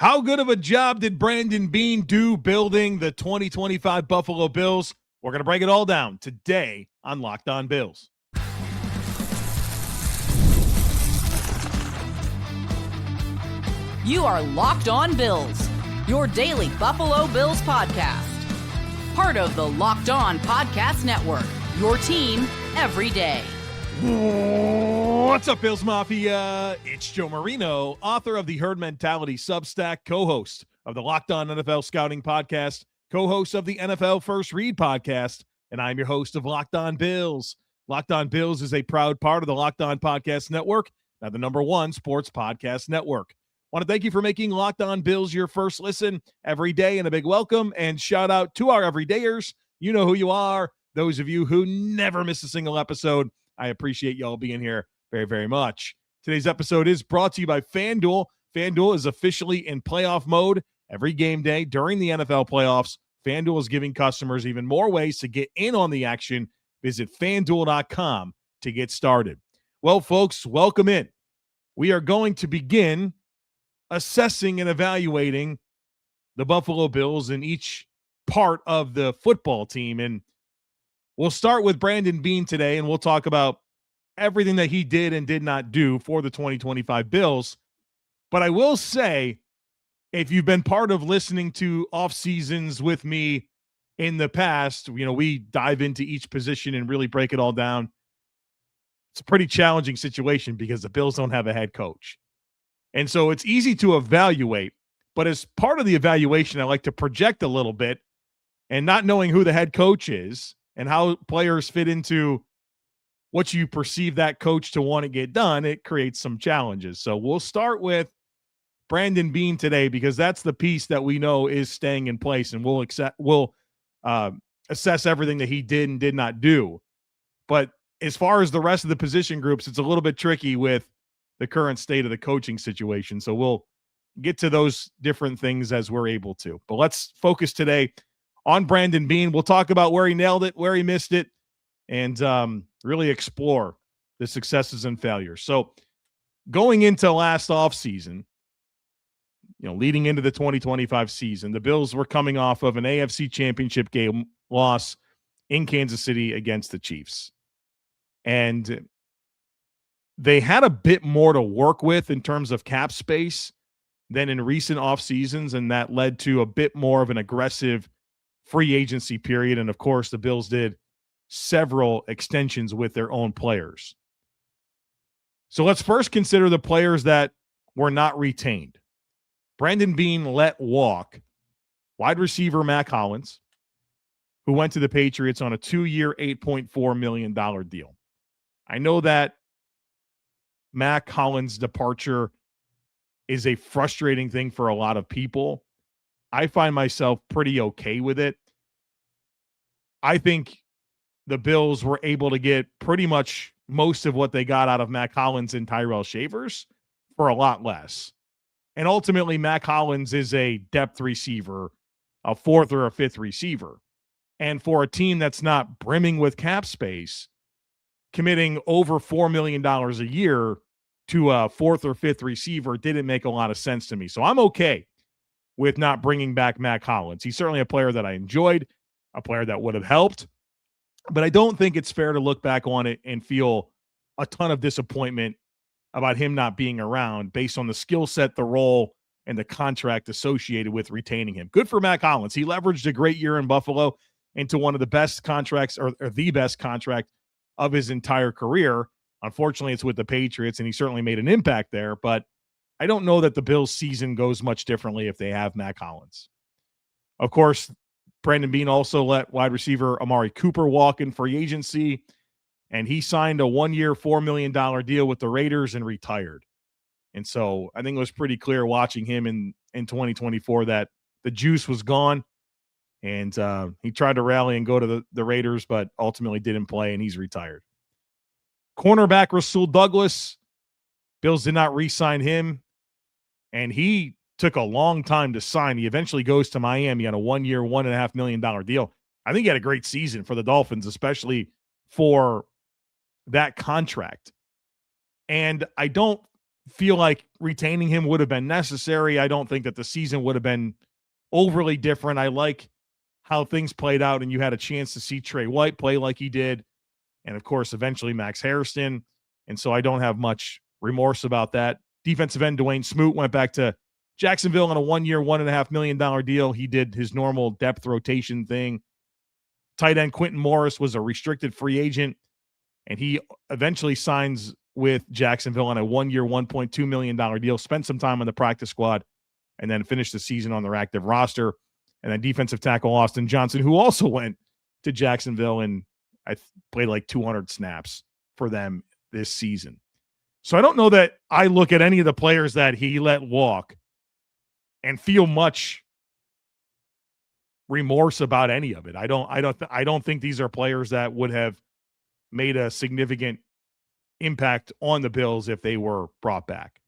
How good of a job did Brandon Beane do building the 2025 Buffalo Bills? We're going to break it all down today on Locked On Bills. You are Locked On Bills, your daily Buffalo Bills podcast. Part of the Locked On Podcast Network, your team every day. What's up, Bills Mafia? It's Joe Marino, author of the Herd Mentality Substack, co-host of the Locked On NFL Scouting Podcast, co-host of the NFL First Read Podcast, and I'm your host of Locked On Bills. Locked On Bills is a proud part of the Locked On Podcast Network, now the #1 sports podcast network. I want to thank you for making Locked On Bills your first listen every day, and a big welcome and shout out to our everydayers. You know who you are. Those of you who never miss a single episode, I appreciate y'all being here very, very much. Today's episode is brought to you by FanDuel. FanDuel is officially in playoff mode every game day during the NFL playoffs. FanDuel is giving customers even more ways to get in on the action. Visit FanDuel.com to get started. Well, folks, welcome in. We are going to begin assessing and evaluating the Buffalo Bills in each part of the football team. And we'll start with Brandon Beane today, and we'll talk about everything that he did and did not do for the 2025 Bills. But I will say, if you've been part of listening to off seasons with me in the past, you know, we dive into each position and really break it all down. It's a pretty challenging situation because the Bills don't have a head coach. And so it's easy to evaluate, but as part of the evaluation, I like to project a little bit, and not knowing who the head coach is and how players fit into what you perceive that coach to want to get done, it creates some challenges. So we'll start with Brandon Beane today because that's the piece that we know is staying in place, and we'll assess everything that he did and did not do. But as far as the rest of the position groups, it's a little bit tricky with the current state of the coaching situation. So we'll get to those different things as we're able to. But let's focus today on Brandon Beane. We'll talk about where he nailed it, where he missed it, and really explore the successes and failures. So going into last offseason, you know, leading into the 2025 season, the Bills were coming off of an AFC Championship game loss in Kansas City against the Chiefs. And they had a bit more to work with in terms of cap space than in recent off seasons, and that led to a bit more of an aggressive free agency period. And of course, the Bills did several extensions with their own players. So let's first consider the players that were not retained. Brandon Beane let walk wide receiver Mack Hollins, who went to the Patriots on a 2-year, $8.4 million deal. I know that Mack Hollins' departure is a frustrating thing for a lot of people. I find myself pretty okay with it. I think the Bills were able to get pretty much most of what they got out of Mack Hollins and Tyrell Shavers for a lot less. And ultimately, Mack Hollins is a depth receiver, a 4th or a 5th receiver. And for a team that's not brimming with cap space, committing over $4 million a year to a 4th or 5th receiver didn't make a lot of sense to me. So I'm okay with not bringing back Mack Hollins. He's certainly a player that I enjoyed, a player that would have helped, but I don't think it's fair to look back on it and feel a ton of disappointment about him not being around based on the skill set, the role, and the contract associated with retaining him. Good for Mack Hollins. He leveraged a great year in Buffalo into one of the best contracts or the best contract of his entire career. Unfortunately, it's with the Patriots, and he certainly made an impact there, but I don't know that the Bills' season goes much differently if they have Mack Hollins. Of course, Brandon Beane also let wide receiver Amari Cooper walk in free agency, and he signed a 1-year, $4 million deal with the Raiders and retired. And so I think it was pretty clear watching him in 2024 that the juice was gone, and he tried to rally and go to the Raiders, but ultimately didn't play, and he's retired. Cornerback Rasul Douglas, Bills did not re-sign him, and he took a long time to sign. He eventually goes to Miami on a 1-year, $1.5 million deal. I think he had a great season for the Dolphins, especially for that contract. And I don't feel like retaining him would have been necessary. I don't think that the season would have been overly different. I like how things played out, and you had a chance to see Trey White play like he did, and of course, eventually Max Hairston. And so I don't have much remorse about that. Defensive end Dwayne Smoot went back to Jacksonville on a 1-year, $1.5 million deal. He did his normal depth rotation thing. Tight end Quentin Morris was a restricted free agent, and he eventually signs with Jacksonville on a 1-year, $1.2 million deal, spent some time on the practice squad, and then finished the season on their active roster. And then defensive tackle Austin Johnson, who also went to Jacksonville and I played like 200 snaps for them this season. So I don't know that I look at any of the players that he let walk and feel much remorse about any of it. I don't think these are players that would have made a significant impact on the Bills if they were brought back.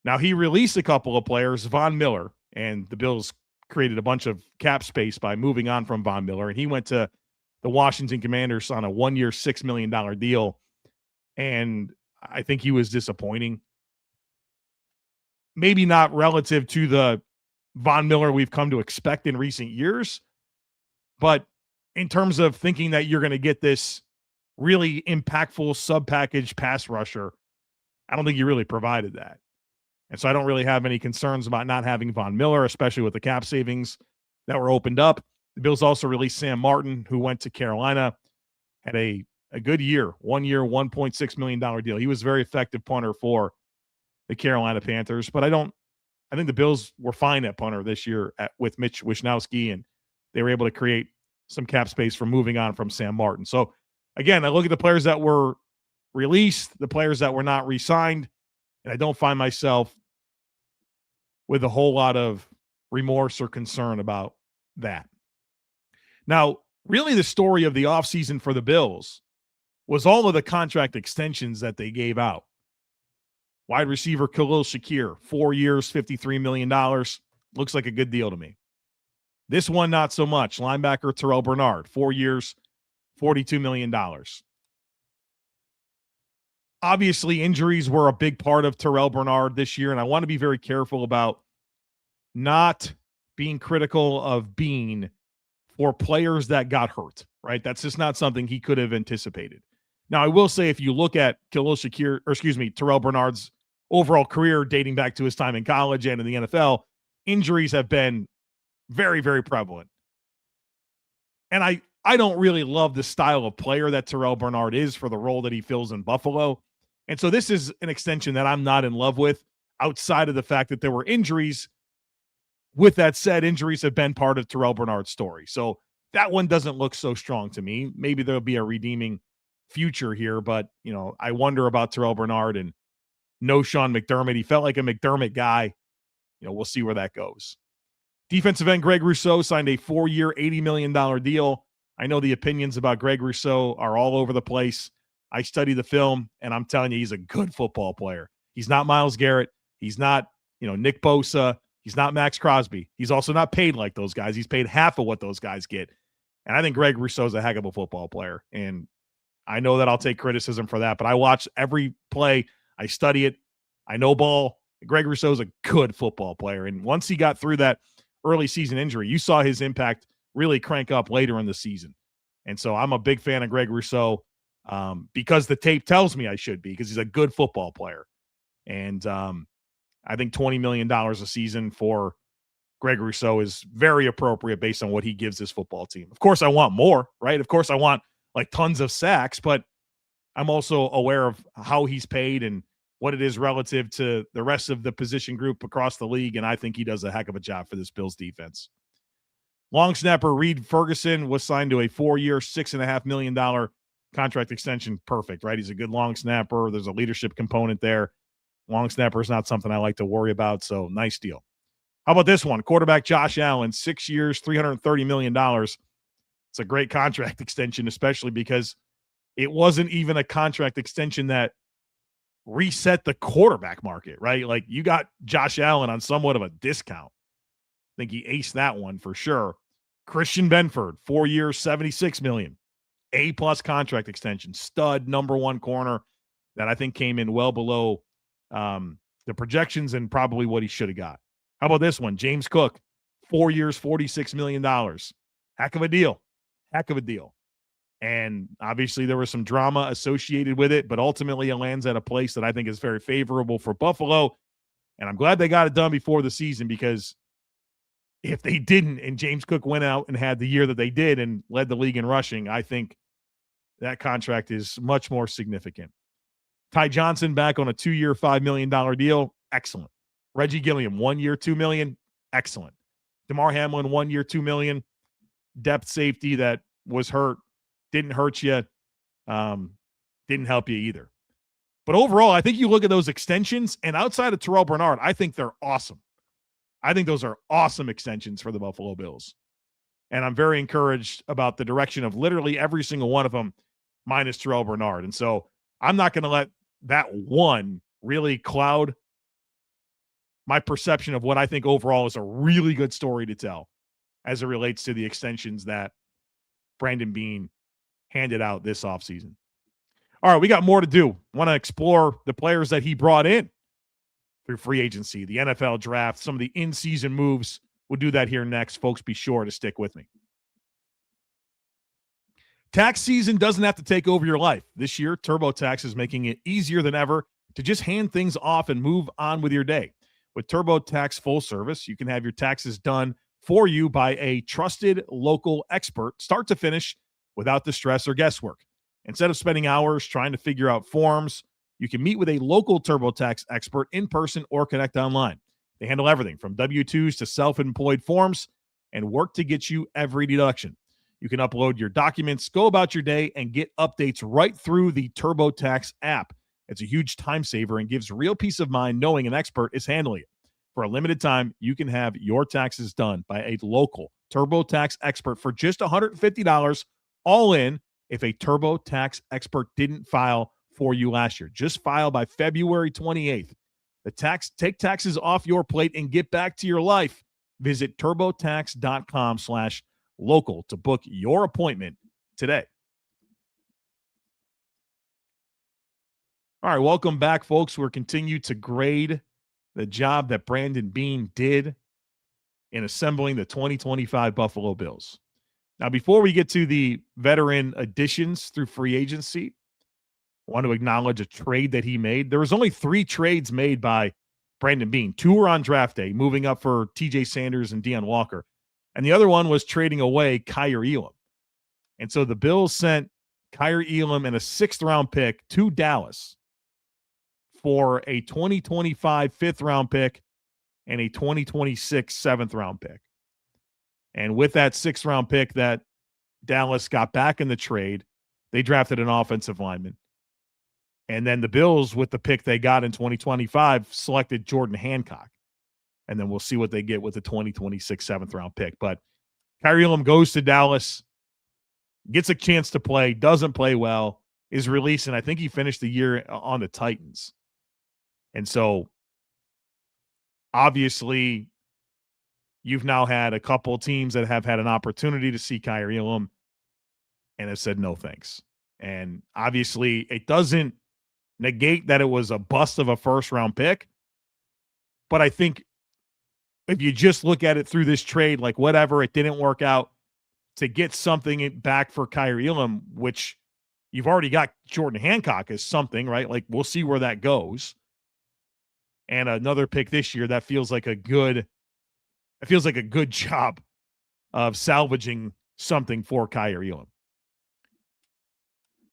Now, he released a couple of players, Von Miller, and the Bills created a bunch of cap space by moving on from Von Miller, and he went to the Washington Commanders on a 1-year, $6 million deal, and I think he was disappointing. Maybe not relative to the Von Miller we've come to expect in recent years, but in terms of thinking that you're going to get this really impactful sub-package pass rusher, I don't think you really provided that. And so I don't really have any concerns about not having Von Miller, especially with the cap savings that were opened up. The Bills also released Sam Martin, who went to Carolina, had a good year, 1-year, $1.6 million deal. He was a very effective punter for the Carolina Panthers, but I think the Bills were fine at punter this year with Mitch Wishnowsky, and they were able to create some cap space for moving on from Sam Martin. So again, I look at the players that were released, the players that were not re-signed, and I don't find myself with a whole lot of remorse or concern about that. Now, really the story of the offseason for the Bills was all of the contract extensions that they gave out. Wide receiver Khalil Shakir, 4 years, $53 million. Looks like a good deal to me. This one, not so much. Linebacker Terrell Bernard, 4 years, $42 million. Obviously, injuries were a big part of Terrell Bernard this year, and I want to be very careful about not being critical of Beane for players that got hurt, right? That's just not something he could have anticipated. Now, I will say if you look at Terrell Bernard's overall career dating back to his time in college and in the NFL, injuries have been very, very prevalent. And I don't really love the style of player that Terrell Bernard is for the role that he fills in Buffalo. And so this is an extension that I'm not in love with outside of the fact that there were injuries. With that said, injuries have been part of Terrell Bernard's story. So that one doesn't look so strong to me. Maybe there'll be a redeeming future here, but, I wonder about Terrell Bernard and no Sean McDermott. He felt like a McDermott guy. We'll see where that goes. Defensive end Greg Rousseau signed a 4-year, $80 million deal. I know the opinions about Greg Rousseau are all over the place. I study the film, and I'm telling you, he's a good football player. He's not Myles Garrett. He's not, Nick Bosa. He's not Max Crosby. He's also not paid like those guys. He's paid half of what those guys get. And I think Greg Rousseau's a heck of a football player. And I know that I'll take criticism for that, but I watch every play. I study it. I know ball. Greg Rousseau's a good football player. And once he got through that early season injury, you saw his impact really crank up later in the season. And so I'm a big fan of Greg Rousseau because the tape tells me I should be, because he's a good football player. And I think $20 million a season for Greg Rousseau is very appropriate based on what he gives his football team. Of course, I want more, right? Of course, I want like tons of sacks, but I'm also aware of how he's paid and what it is relative to the rest of the position group across the league, and I think he does a heck of a job for this Bills defense. Long snapper Reed Ferguson was signed to a 4-year, $6.5 million contract extension. Perfect, right? He's a good long snapper. There's a leadership component there. Long snapper is not something I like to worry about, so nice deal. How about this one? Quarterback Josh Allen, 6 years, $330 million. It's a great contract extension, especially because it wasn't even a contract extension that reset the quarterback market, right? Like, you got Josh Allen on somewhat of a discount. I think he aced that one for sure. Christian Benford, 4 years, $76 million. A-plus contract extension. Stud, number one corner that I think came in well below the projections and probably what he should have got. How about this one? James Cook, 4 years, $46 million. Heck of a deal. Heck of a deal. And obviously there was some drama associated with it, but ultimately it lands at a place that I think is very favorable for Buffalo. And I'm glad they got it done before the season, because if they didn't and James Cook went out and had the year that they did and led the league in rushing, I think that contract is much more significant. Ty Johnson back on a 2-year, $5 million deal. Excellent. Reggie Gilliam, 1 year, $2 million. Excellent. DeMar Hamlin, 1 year, $2 million. Depth safety that was hurt. Didn't hurt you. Didn't help you either. But overall, I think you look at those extensions, and outside of Terrell Bernard, I think they're awesome. I think those are awesome extensions for the Buffalo Bills. And I'm very encouraged about the direction of literally every single one of them, minus Terrell Bernard. And so I'm not going to let that one really cloud my perception of what I think overall is a really good story to tell as it relates to the extensions that Brandon Beane handed out this offseason. All right, we got more to do. Want to explore the players that he brought in through free agency, the NFL draft, some of the in-season moves. We'll do that here next. Folks, be sure to stick with me. Tax season doesn't have to take over your life. This year, TurboTax is making it easier than ever to just hand things off and move on with your day. With TurboTax Full Service, you can have your taxes done for you by a trusted local expert, start to finish, without the stress or guesswork. Instead of spending hours trying to figure out forms, you can meet with a local TurboTax expert in person or connect online. They handle everything from W-2s to self-employed forms and work to get you every deduction. You can upload your documents, go about your day, and get updates right through the TurboTax app. It's a huge time saver and gives real peace of mind knowing an expert is handling it. For a limited time, you can have your taxes done by a local TurboTax expert for just $150 all in if a TurboTax expert didn't file for you last year. Just file by February 28th. Take taxes off your plate and get back to your life. Visit turbotax.com/local to book your appointment today. All right, welcome back, folks. We're continuing to grade the job that Brandon Beane did in assembling the 2025 Buffalo Bills. Now, before we get to the veteran additions through free agency, I want to acknowledge a trade that he made. There was only 3 trades made by Brandon Beane. 2 were on draft day, moving up for TJ Sanders and Deion Walker. And the other one was trading away Kyer Elam. And so the Bills sent Kyer Elam and a 6th-round pick to Dallas for a 2025 5th-round pick and a 2026 7th-round pick. And with that 6th-round pick that Dallas got back in the trade, they drafted an offensive lineman. And then the Bills, with the pick they got in 2025, selected Jordan Hancock. And then we'll see what they get with the 2026 7th-round pick. But Kyer Elam goes to Dallas, gets a chance to play, doesn't play well, is released, and I think he finished the year on the Titans. And so, obviously, you've now had a couple teams that have had an opportunity to see Kyer Elam and have said no thanks. And obviously, it doesn't negate that it was a bust of a 1st-round pick. But I think if you just look at it through this trade, like whatever, it didn't work out, to get something back for Kyer Elam, which you've already got Jordan Hancock as something, right? Like, we'll see where that goes. And another pick this year, that feels like a good job of salvaging something for Kyer Elam.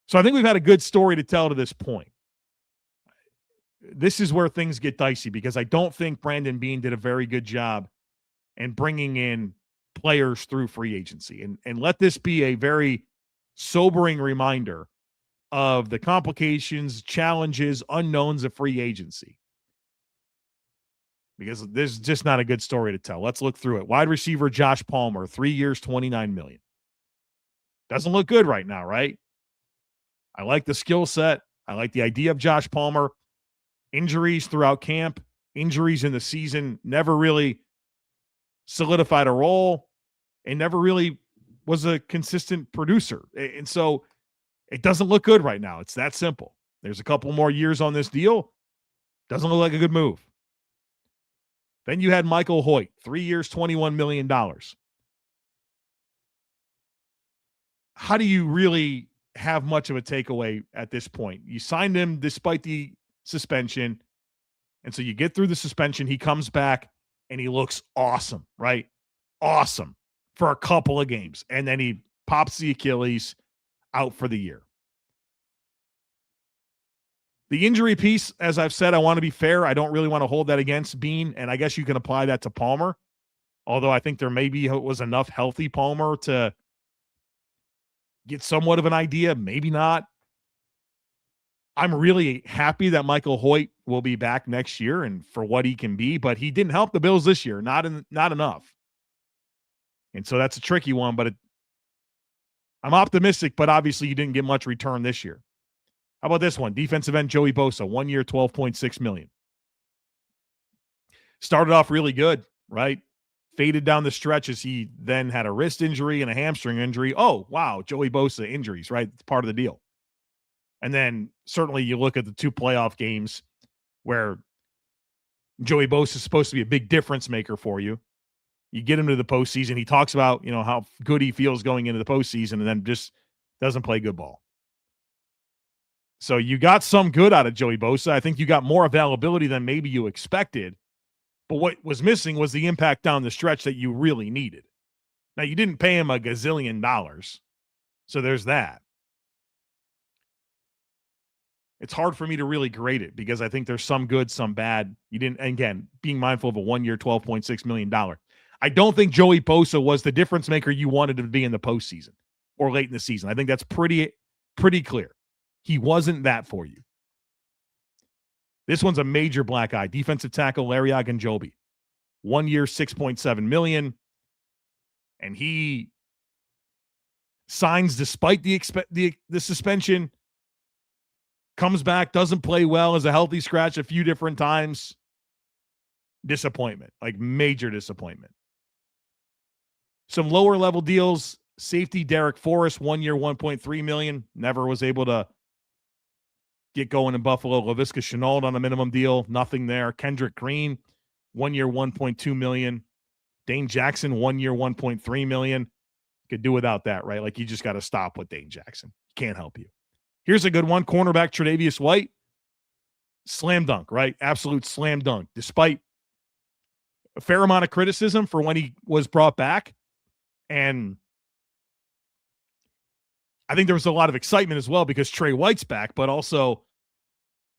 So I think we've had a good story to tell to this point. This is where things get dicey, because I don't think Brandon Beane did a very good job in bringing in players through free agency. And let this be a very sobering reminder of the complications, challenges, unknowns of free agency. Because this is just not a good story to tell. Let's look through it. Wide receiver Josh Palmer, 3 years, $29 million. Doesn't look good right now, right? I like the skill set. I like the idea of Josh Palmer. Injuries throughout camp, injuries in the season, never really solidified a role and never really was a consistent producer. And so it doesn't look good right now. It's that simple. There's a couple more years on this deal. Doesn't look like a good move. Then you had Michael Hoyt, 3 years, $21 million. How do you really have much of a takeaway at this point? You signed him despite the suspension. And so you get through the suspension. He comes back and he looks awesome, right? Awesome for a couple of games. And then he pops the Achilles, out for the year. The injury piece, as I've said, I want to be fair. I don't really want to hold that against Beane, and I guess you can apply that to Palmer, although I think there maybe was enough healthy Palmer to get somewhat of an idea. Maybe not. I'm really happy that Michael Hoyt will be back next year and for what he can be, but he didn't help the Bills this year, not enough. And so that's a tricky one, but I'm optimistic, but obviously you didn't get much return this year. How about this one? Defensive end Joey Bosa, 1 year, $12.6 million. Started off really good, right? Faded down the stretch as he then had a wrist injury and a hamstring injury. Oh, wow, Joey Bosa injuries, right? It's part of the deal. And then certainly you look at the 2 playoff games where Joey Bosa is supposed to be a big difference maker for you. You get him to the postseason. He talks about, how good he feels going into the postseason and then just doesn't play good ball. So you got some good out of Joey Bosa. I think you got more availability than maybe you expected. But what was missing was the impact down the stretch that you really needed. Now, you didn't pay him a gazillion dollars. So there's that. It's hard for me to really grade it because I think there's some good, some bad. You didn't, again, being mindful of a 1 year, $12.6 million. I don't think Joey Bosa was the difference maker you wanted to be in the postseason or late in the season. I think that's pretty clear. He wasn't that for you. This one's a major black eye. Defensive tackle Larry Ogunjobi. 1 year, $6.7 million. And he signs despite the suspension. Comes back, doesn't play well, as a healthy scratch a few different times. Disappointment, like major disappointment. Some lower level deals. Safety Derek Forrest, 1 year, $1.3 million. Never was able to get going in Buffalo. Laviska Shenault on a minimum deal. Nothing there. Kendrick Green, 1 year, $1.2 million. Dane Jackson, 1 year, $1.3 million. Could do without that, right? Like, you just got to stop with Dane Jackson. Can't help you. Here's a good one. Cornerback Tre'Davious White. Slam dunk, right? Absolute slam dunk. Despite a fair amount of criticism for when he was brought back. And I think there was a lot of excitement as well because Trey White's back, but also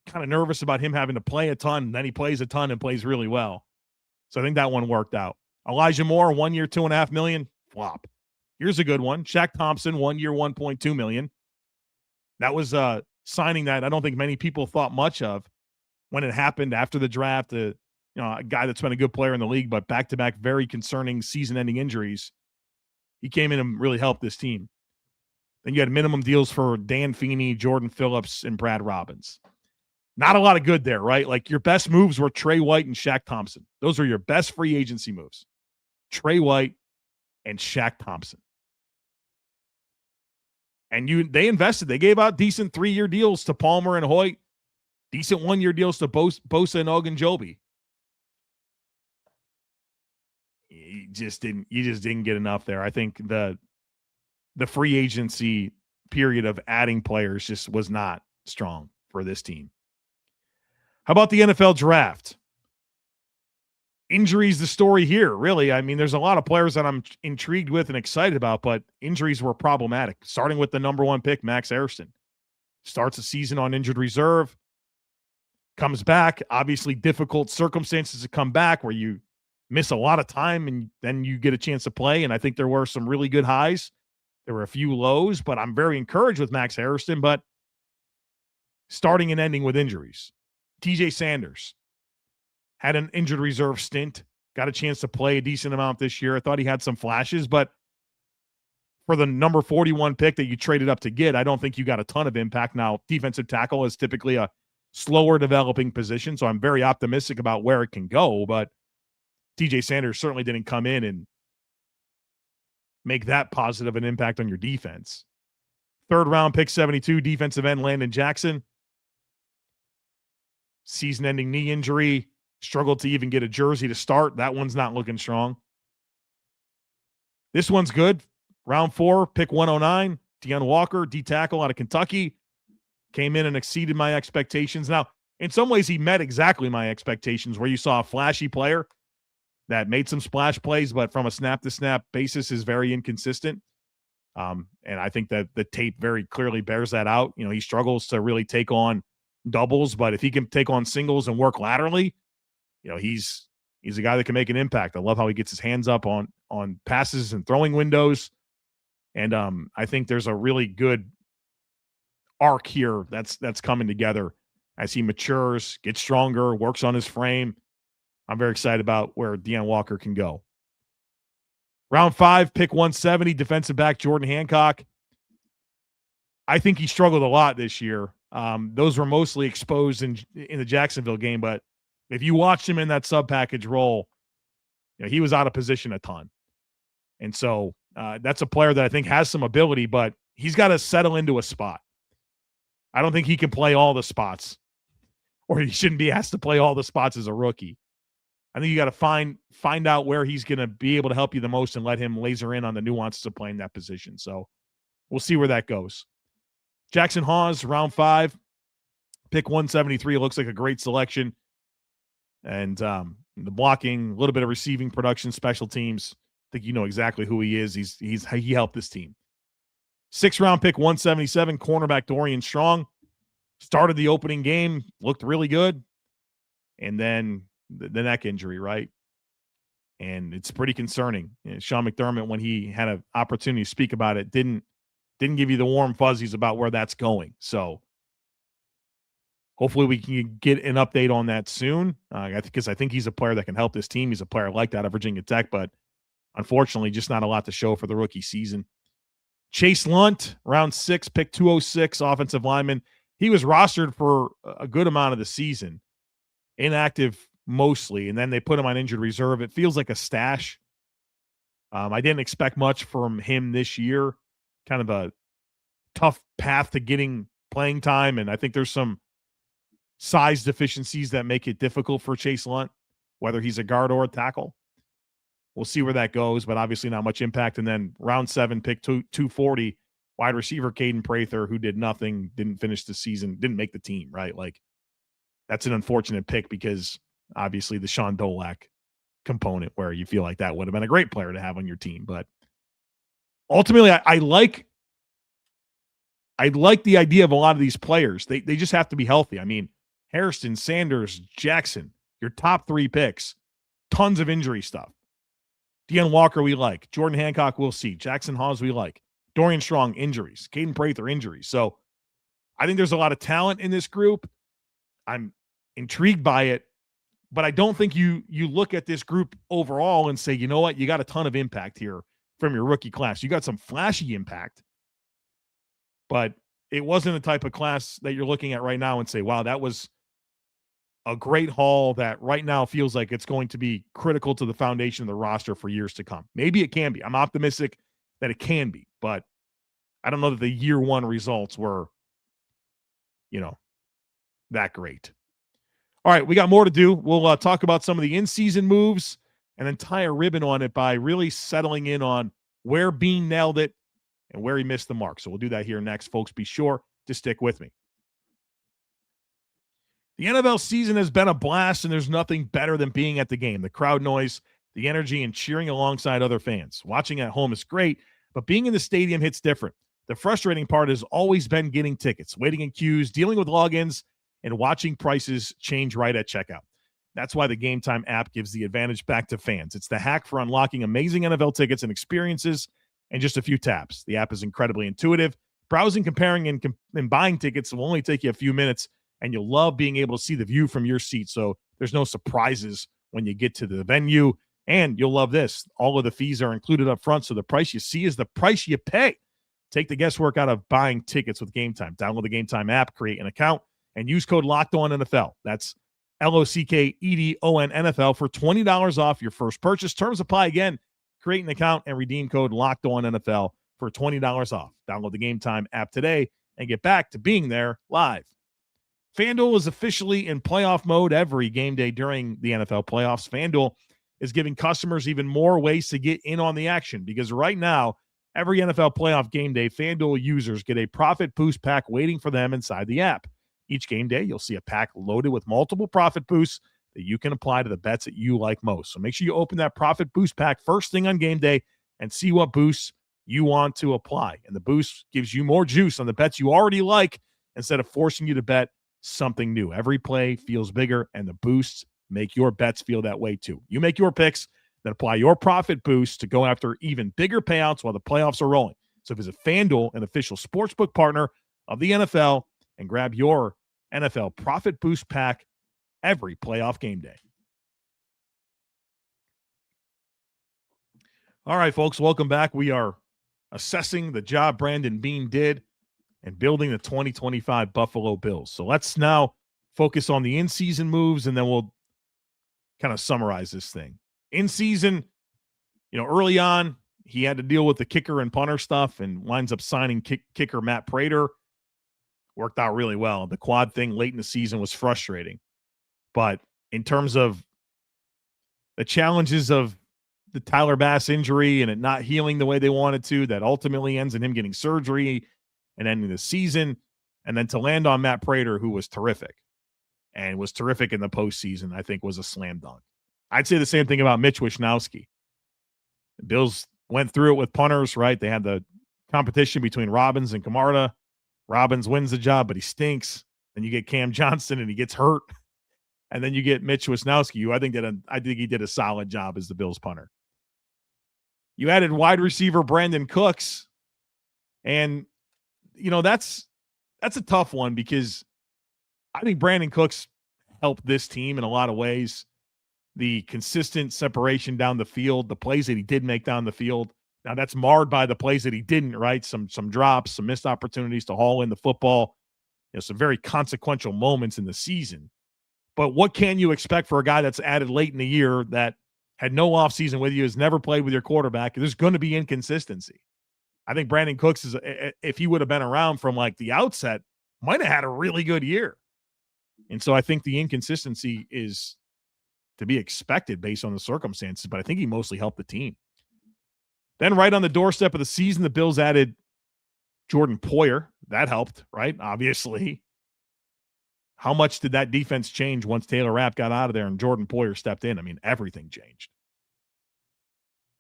kind of nervous about him having to play a ton. Then he plays a ton and plays really well. So I think that one worked out. Elijah Moore, 1 year, $2.5 million. Flop. Here's a good one. Shaq Thompson, 1 year, $1.2 million. That was a signing that I don't think many people thought much of when it happened after the draft. A guy that's been a good player in the league, but back-to-back very concerning season-ending injuries. He came in and really helped this team. Then you had minimum deals for Dan Feeney, Jordan Phillips, and Brad Robbins. Not a lot of good there, right? Like, your best moves were Trey White and Shaq Thompson. Those are your best free agency moves. Trey White and Shaq Thompson. And they invested. They gave out decent 3-year deals to Palmer and Hoyt. Decent 1-year deals to Bosa and Ogunjobi. You just didn't get enough there. I think the free agency period of adding players just was not strong for this team. How about the NFL draft? Injuries, the story here, really. I mean, there's a lot of players that I'm intrigued with and excited about, but injuries were problematic. Starting with the number 1 pick, Max Harrison. Starts the season on injured reserve. Comes back. Obviously, difficult circumstances to come back where you miss a lot of time and then you get a chance to play. And I think there were some really good highs. There were a few lows, but I'm very encouraged with Max Harrison, but starting and ending with injuries. TJ Sanders had an injured reserve stint, got a chance to play a decent amount this year. I thought he had some flashes, but for the number 41 pick that you traded up to get, I don't think you got a ton of impact. Now, defensive tackle is typically a slower developing position, so I'm very optimistic about where it can go, but TJ Sanders certainly didn't come in and make that positive an impact on your defense. 3rd round pick 72, defensive end Landon Jackson. season-ending knee injury, struggled to even get a jersey to start. That one's not looking strong. This one's good. Round 4, pick 109, Deanna Walker, D-tackle out of Kentucky. Came in and exceeded my expectations. Now, in some ways, he met exactly my expectations, where you saw a flashy player that made some splash plays, but from a snap-to-snap basis is very inconsistent. And I think that the tape very clearly bears that out. You know, he struggles to really take on doubles, but if he can take on singles and work laterally, you know, he's a guy that can make an impact. I love how he gets his hands up on passes and throwing windows. And I think there's a really good arc here that's coming together as he matures, gets stronger, works on his frame. I'm very excited about where Deanna Walker can go. Round 5, pick 170, defensive back Jordan Hancock. I think he struggled a lot this year. Those were mostly exposed in the Jacksonville game, but if you watched him in that sub-package role, you know, he was out of position a ton. And so that's a player that I think has some ability, but he's got to settle into a spot. I don't think he can play all the spots, or he shouldn't be asked to play all the spots as a rookie. I think you got to find out where he's going to be able to help you the most and let him laser in on the nuances of playing that position. So we'll see where that goes. Jackson Hawes, round 5, pick 173. Looks like a great selection. And the blocking, a little bit of receiving production, special teams. I think you know exactly who he is. He helped this team. 6th round pick 177, cornerback Dorian Strong. Started the opening game, looked really good. And then the neck injury, right? And it's pretty concerning. You know, Sean McDermott, when he had an opportunity to speak about it, didn't give you the warm fuzzies about where that's going. So hopefully we can get an update on that soon, because I think he's a player that can help this team. He's a player like that at Virginia Tech, but unfortunately just not a lot to show for the rookie season. Chase Lunt, round 6, pick 206, offensive lineman. He was rostered for a good amount of the season, inactive mostly, and then they put him on injured reserve. It feels like a stash. I didn't expect much from him this year. Kind of a tough path to getting playing time, and I think there's some size deficiencies that make it difficult for Chase Lunt, whether he's a guard or a tackle. We'll see where that goes, but obviously not much impact. And then round 7, pick 240, wide receiver Caden Prather, who did nothing, didn't finish the season, didn't make the team, right? Like, that's an unfortunate pick because obviously the Sean Dolak component, where you feel like that would have been a great player to have on your team. But ultimately, I like the idea of a lot of these players. They just have to be healthy. I mean, Hairston, Sanders, Jackson, your top 3 picks, tons of injury stuff. Deanna Walker, we like. Jordan Hancock, we'll see. Jackson Hawes, we like. Dorian Strong, injuries. Caden Prather, injuries. So I think there's a lot of talent in this group. I'm intrigued by it, but I don't think you look at this group overall and say, you know what, you got a ton of impact here from your rookie class. You got some flashy impact, but it wasn't the type of class that you're looking at right now and say, wow, that was a great haul that right now feels like it's going to be critical to the foundation of the roster for years to come. Maybe it can be. I'm optimistic that it can be, but I don't know that the year 1 results were, that great. All right, we got more to do. We'll talk about some of the in-season moves and then tie a ribbon on it by really settling in on where Beane nailed it and where he missed the mark. So we'll do that here next, folks. Be sure to stick with me. The NFL season has been a blast, and there's nothing better than being at the game. The crowd noise, the energy, and cheering alongside other fans. Watching at home is great, but being in the stadium hits different. The frustrating part has always been getting tickets, waiting in queues, dealing with logins, and watching prices change right at checkout. That's why the Game Time app gives the advantage back to fans. It's the hack for unlocking amazing NFL tickets and experiences in just a few taps. The app is incredibly intuitive. Browsing, comparing, and buying tickets will only take you a few minutes, and you'll love being able to see the view from your seat, so there's no surprises when you get to the venue. And you'll love this. All of the fees are included up front, so the price you see is the price you pay. Take the guesswork out of buying tickets with Game Time. Download the Game Time app, create an account, and use code LOCKEDONNFL. That's LOCKEDON NFL for $20 off your first purchase. Terms apply again. Create an account and redeem code LOCKEDONNFL for $20 off. Download the Game Time app today and get back to being there live. FanDuel is officially in playoff mode every game day during the NFL playoffs. FanDuel is giving customers even more ways to get in on the action because right now, every NFL playoff game day, FanDuel users get a profit boost pack waiting for them inside the app. Each game day, you'll see a pack loaded with multiple profit boosts that you can apply to the bets that you like most. So make sure you open that profit boost pack first thing on game day and see what boosts you want to apply. And the boost gives you more juice on the bets you already like instead of forcing you to bet something new. Every play feels bigger, and the boosts make your bets feel that way too. You make your picks, then apply your profit boost to go after even bigger payouts while the playoffs are rolling. So visit FanDuel, an official sportsbook partner of the NFL, and grab your NFL profit boost pack every playoff game day. All right, folks, welcome back. We are assessing the job Brandon Beane did and building the 2025 Buffalo Bills. So let's now focus on the in-season moves, and then we'll kind of summarize this thing. In-season, early on, he had to deal with the kicker and punter stuff and winds up signing kicker Matt Prater. Worked out really well. The quad thing late in the season was frustrating. But in terms of the challenges of the Tyler Bass injury and it not healing the way they wanted to, that ultimately ends in him getting surgery and ending the season, and then to land on Matt Prater, who was terrific and was terrific in the postseason, I think was a slam dunk. I'd say the same thing about Mitch Wishnowsky. The Bills went through it with punters, right? They had the competition between Robbins and Camarda. Robbins wins the job, but he stinks. Then you get Cam Johnston, and he gets hurt. And then you get Mitch Wishnowsky, who I think he did a solid job as the Bills punter. You added wide receiver Brandon Cooks, and that's a tough one because I think Brandon Cooks helped this team in a lot of ways. The consistent separation down the field, the plays that he did make down the field. Now that's marred by the plays that he didn't, right? Some drops, some missed opportunities to haul in the football, some very consequential moments in the season. But what can you expect for a guy that's added late in the year that had no offseason with you, has never played with your quarterback? There's going to be inconsistency. I think Brandon Cooks is, if he would have been around from like the outset, might have had a really good year. And so I think the inconsistency is to be expected based on the circumstances, but I think he mostly helped the team. Then right on the doorstep of the season, the Bills added Jordan Poyer. That helped, right? Obviously. How much did that defense change once Taylor Rapp got out of there and Jordan Poyer stepped in? I mean, everything changed.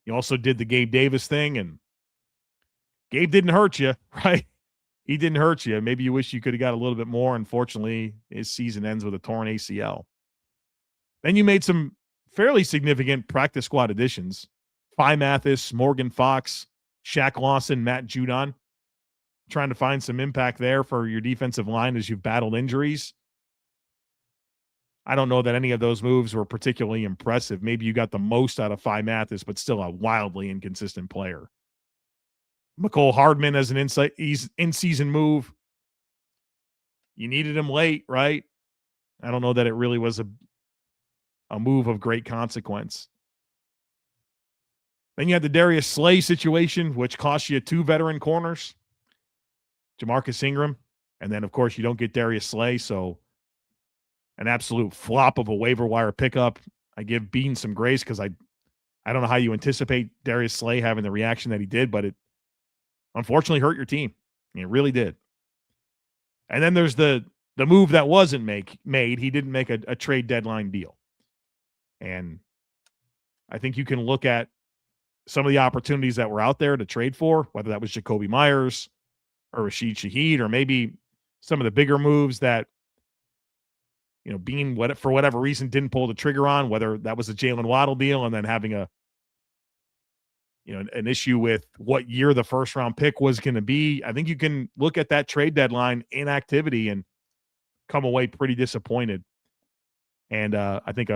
You also did the Gabe Davis thing, and Gabe didn't hurt you, right? He didn't hurt you. Maybe you wish you could have got a little bit more. Unfortunately, his season ends with a torn ACL. Then you made some fairly significant practice squad additions. Phi Mathis, Morgan Fox, Shaq Lawson, Matt Judon. Trying to find some impact there for your defensive line as you've battled injuries. I don't know that any of those moves were particularly impressive. Maybe you got the most out of Phi Mathis, but still a wildly inconsistent player. McCole Hardman as an in-season move. You needed him late, right? I don't know that it really was a move of great consequence. Then you had the Darius Slay situation, which cost you 2 veteran corners, Jamarcus Ingram, and then, of course, you don't get Darius Slay, so an absolute flop of a waiver wire pickup. I give Beane some grace because I don't know how you anticipate Darius Slay having the reaction that he did, but it unfortunately hurt your team. It really did. And then there's the move that wasn't made. He didn't make a trade deadline deal. And I think you can look at some of the opportunities that were out there to trade for, whether that was Jacoby Myers or Rashid Shaheed, or maybe some of the bigger moves that, Beane, for whatever reason, didn't pull the trigger on, whether that was a Jalen Waddle deal and then having an issue with what year the first round pick was going to be. I think you can look at that trade deadline inactivity and come away pretty disappointed. And I think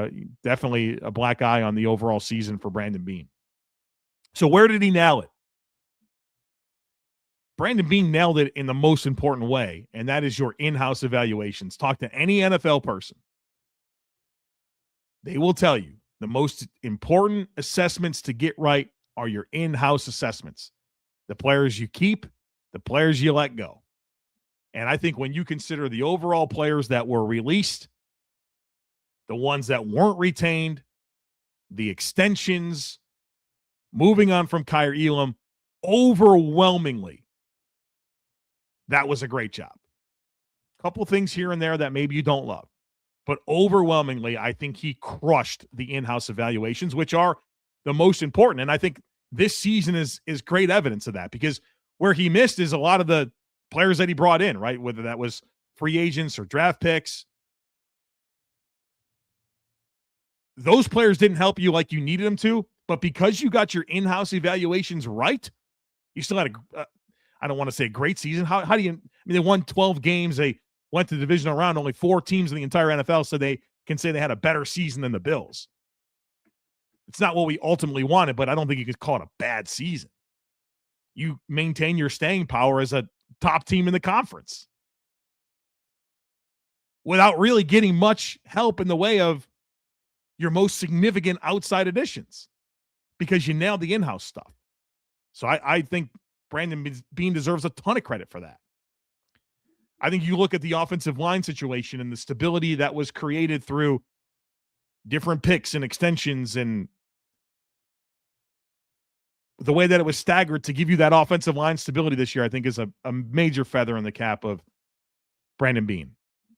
definitely a black eye on the overall season for Brandon Beane. So where did he nail it? Brandon Beane nailed it in the most important way, and that is your in-house evaluations. Talk to any NFL person. They will tell you the most important assessments to get right are your in-house assessments. The players you keep, the players you let go. And I think when you consider the overall players that were released, the ones that weren't retained, the extensions, moving on from Kyer Elam, overwhelmingly, that was a great job. A couple things here and there that maybe you don't love. But overwhelmingly, I think he crushed the in-house evaluations, which are the most important. And I think this season is great evidence of that, because where he missed is a lot of the players that he brought in, right? Whether that was free agents or draft picks. Those players didn't help you like you needed them to, but because you got your in-house evaluations right, you still had I don't want to say a great season. How do you, I mean, they won 12 games. They went to the divisional round. Only 4 teams in the entire NFL, so they can say they had a better season than the Bills. It's not what we ultimately wanted, but I don't think you could call it a bad season. You maintain your staying power as a top team in the conference without really getting much help in the way of your most significant outside additions, because you nailed the in-house stuff. So I think Brandon Beane deserves a ton of credit for that. I think you look at the offensive line situation and the stability that was created through different picks and extensions and the way that it was staggered to give you that offensive line stability this year, I think is a major feather in the cap of Brandon Beane.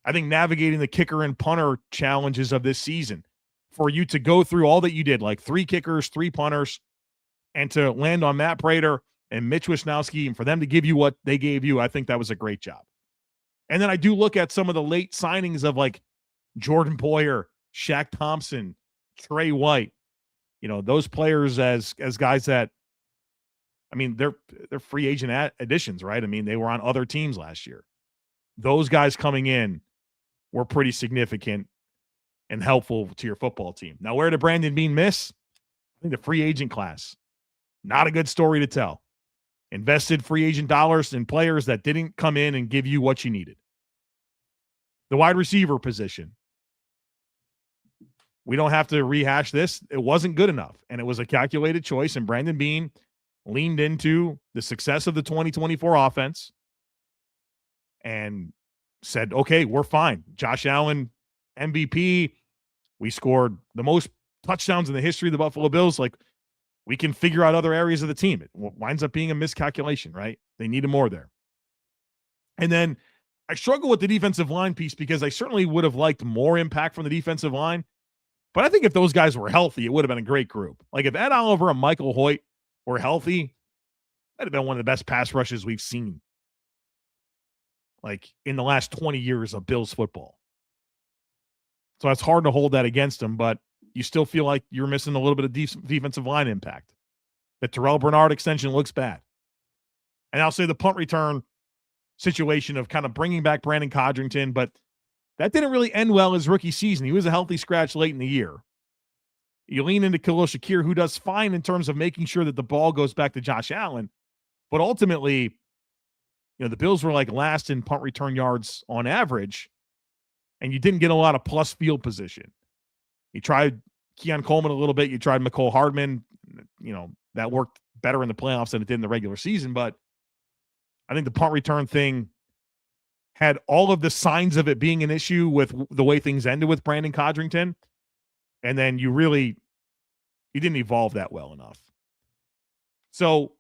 I think navigating the kicker and punter challenges of this season, for you to go through all that you did, like 3 kickers, 3 punters, and to land on Matt Prater and Mitch Wisnowski, and for them to give you what they gave you, I think that was a great job. And then I do look at some of the late signings of like Jordan Poyer, Shaq Thompson, Trey White, those players as guys that, I mean, they're free agent additions, right? I mean, they were on other teams last year. Those guys coming in were pretty significant and helpful to your football team. Now, where did Brandon Beane miss? I think the free agent class. Not a good story to tell. Invested free agent dollars in players that didn't come in and give you what you needed. The wide receiver position. We don't have to rehash this. It wasn't good enough, and it was a calculated choice, and Brandon Beane leaned into the success of the 2024 offense and said, okay, we're fine. Josh Allen, MVP. We scored the most touchdowns in the history of the Buffalo Bills. Like, we can figure out other areas of the team. It winds up being a miscalculation, right? They needed more there. And then I struggle with the defensive line piece because I certainly would have liked more impact from the defensive line. But I think if those guys were healthy, it would have been a great group. Like if Ed Oliver and Michael Hoyt were healthy, that'd have been one of the best pass rushes we've seen, like in the last 20 years of Bills football. So it's hard to hold that against them, but you still feel like you're missing a little bit of defensive line impact. The Terrell Bernard extension looks bad. And I'll say the punt return situation of kind of bringing back Brandon Codrington, but that didn't really end well his rookie season. He was a healthy scratch late in the year. You lean into Khalil Shakir, who does fine in terms of making sure that the ball goes back to Josh Allen. But ultimately, the Bills were like last in punt return yards on average, and you didn't get a lot of plus field position. You tried Keon Coleman a little bit. You tried McCole Hardman. That worked better in the playoffs than it did in the regular season. But I think the punt return thing had all of the signs of it being an issue with the way things ended with Brandon Codrington. And then you didn't evolve that well enough. So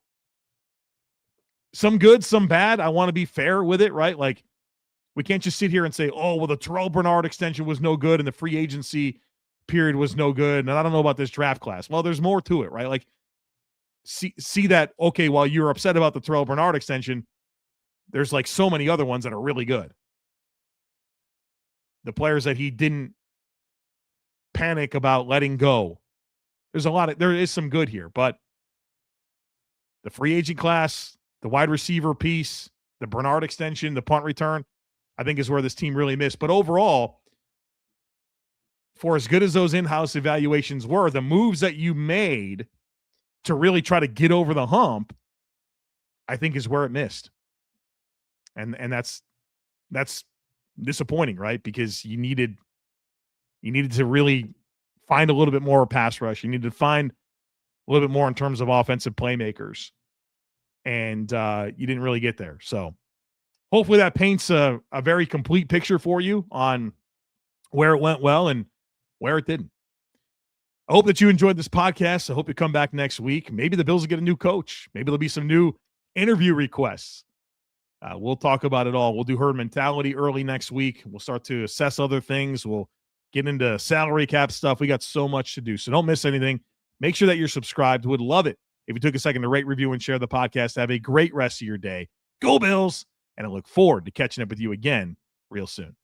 some good, some bad. I want to be fair with it, right? Like, we can't just sit here and say, oh, well, the Terrell Bernard extension was no good and the free agency period was no good, and I don't know about this draft class. Well, there's more to it, right? Like, see that, okay, while you're upset about the Terrell Bernard extension, there's like so many other ones that are really good. The players that he didn't panic about letting go. There is some good here, but the free agent class, the wide receiver piece, the Bernard extension, the punt return, I think is where this team really missed. But overall, for as good as those in-house evaluations were, the moves that you made to really try to get over the hump, I think is where it missed. And that's disappointing, right? Because you needed to really find a little bit more pass rush. You needed to find a little bit more in terms of offensive playmakers. And you didn't really get there. So hopefully that paints a very complete picture for you on where it went well and where it didn't. I hope that you enjoyed this podcast. I hope you come back next week. Maybe the Bills will get a new coach. Maybe there'll be some new interview requests. We'll talk about it all. We'll do herd mentality early next week. We'll start to assess other things. We'll get into salary cap stuff. We got so much to do. So don't miss anything. Make sure that you're subscribed. Would love it if you took a second to rate, review, and share the podcast. Have a great rest of your day. Go Bills. And I look forward to catching up with you again real soon.